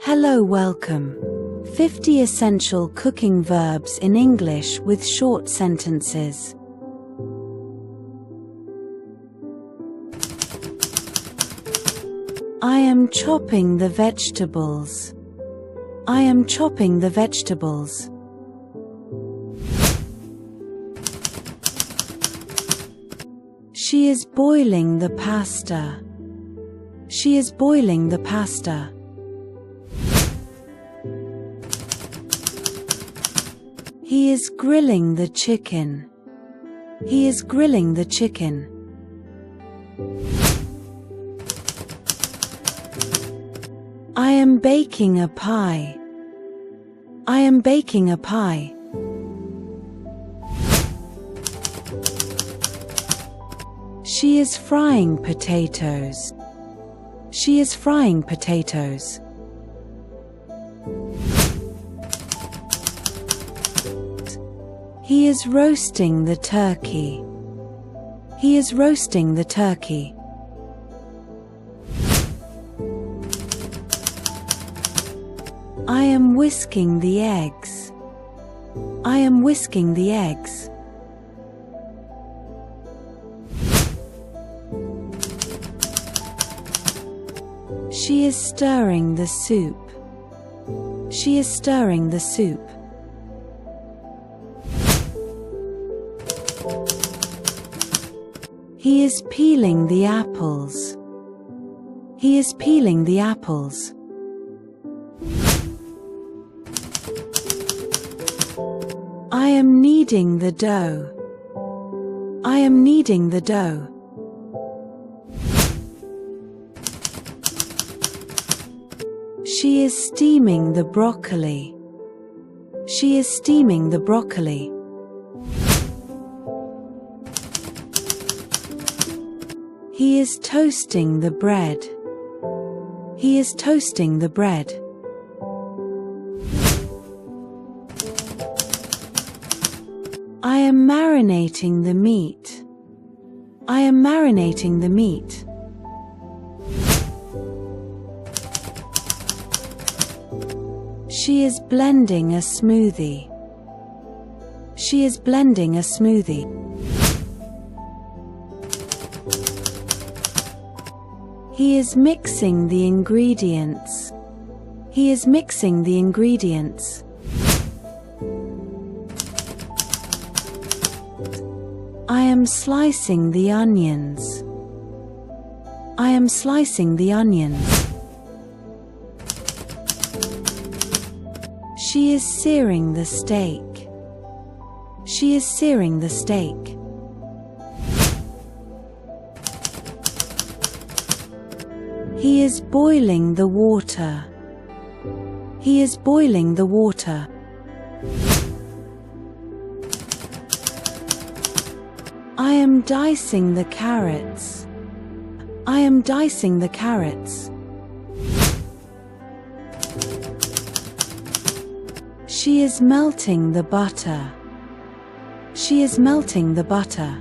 Hello, welcome. 50 essential cooking verbs in English with short sentences. I am chopping the vegetables. I am chopping the vegetables. She is boiling the pasta. She is boiling the pasta. He is grilling the chicken. He is grilling the chicken. I am baking a pie. I am baking a pie. She is frying potatoes. She is frying potatoes. He is roasting the turkey. He is roasting the turkey. I am whisking the eggs. I am whisking the eggs. She is stirring the soup. She is stirring the soup. He is peeling the apples. He is peeling the apples. I am kneading the dough. I am kneading the dough. She is steaming the broccoli. She is steaming the broccoli. He is toasting the bread. He is toasting the bread. I am marinating the meat. I am marinating the meat. She is blending a smoothie. She is blending a smoothie. He is mixing the ingredients. He is mixing the ingredients. I am slicing the onions. I am slicing the onions. She is searing the steak. She is searing the steak. He is boiling the water. He is boiling the water. I am dicing the carrots. I am dicing the carrots. She is melting the butter. She is melting the butter.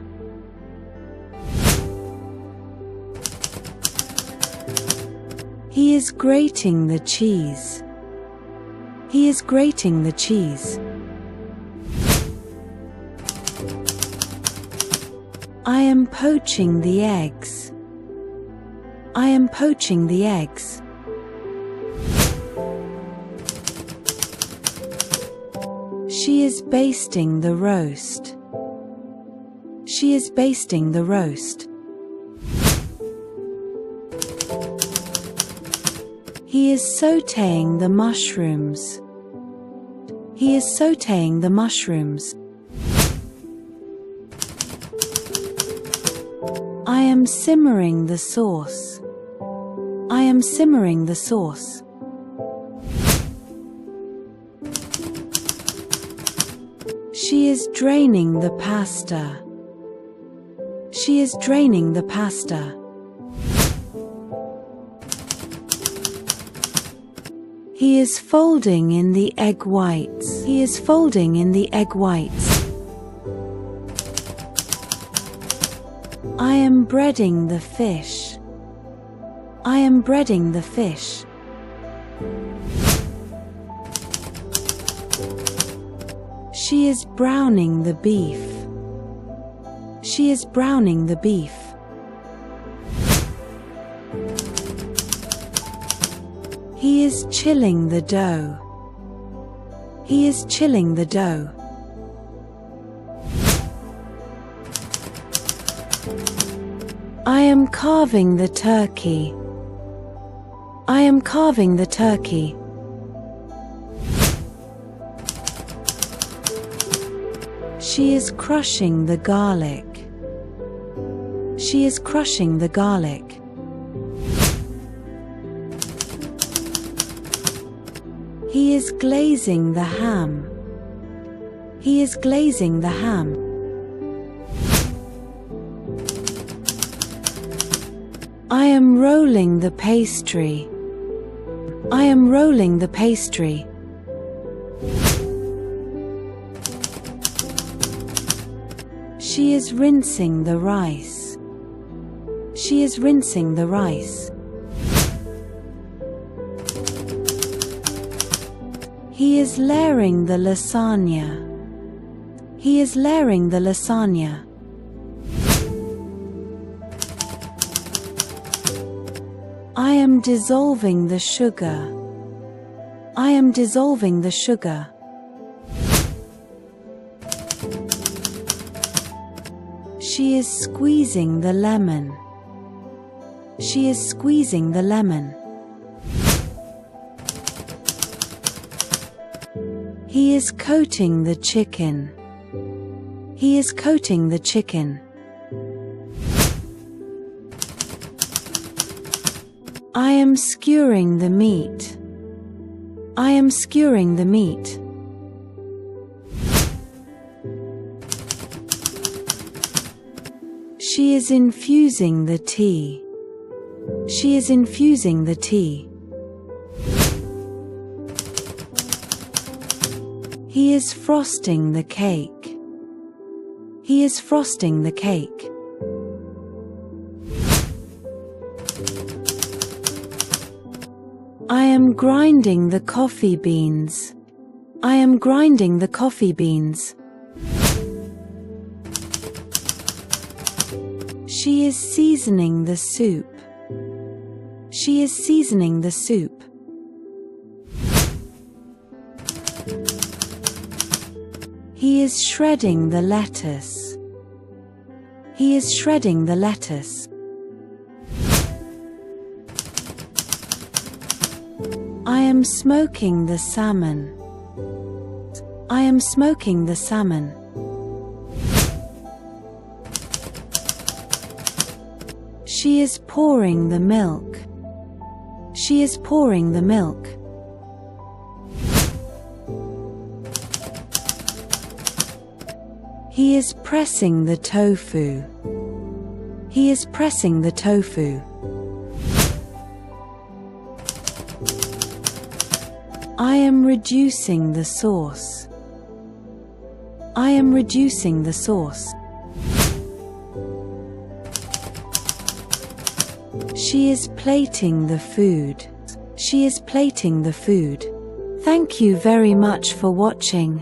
He is grating the cheese. He is grating the cheese. I am poaching the eggs. I am poaching the eggs. She is basting the roast. She is basting the roast. He is sautéing the mushrooms. He is sautéing the mushrooms. I am simmering the sauce. I am simmering the sauce. She is draining the pasta. She is draining the pasta. He is folding in the egg whites. He is folding in the egg whites. I am breading the fish. I am breading the fish. She is browning the beef. She is browning the beef. He is chilling the dough. He is chilling the dough. I am carving the turkey. I am carving the turkey. She is crushing the garlic. She is crushing the garlic. He is glazing the ham. He is glazing the ham. I am rolling the pastry. I am rolling the pastry. She is rinsing the rice. She is rinsing the rice. He is layering the lasagna. He is layering the lasagna. I am dissolving the sugar. I am dissolving the sugar. She is squeezing the lemon. She is squeezing the lemon. He is coating the chicken. He is coating the chicken. I am skewering the meat. I am skewering the meat. She is infusing the tea. She is infusing the tea. He is frosting the cake. He is frosting the cake. I am grinding the coffee beans. I am grinding the coffee beans. She is seasoning the soup. She is seasoning the soup. He is shredding the lettuce. He is shredding the lettuce. I am smoking the salmon. I am smoking the salmon. She is pouring the milk. She is pouring the milk. He is pressing the tofu. He is pressing the tofu. I am reducing the sauce. I am reducing the sauce. She is plating the food. She is plating the food. Thank you very much for watching.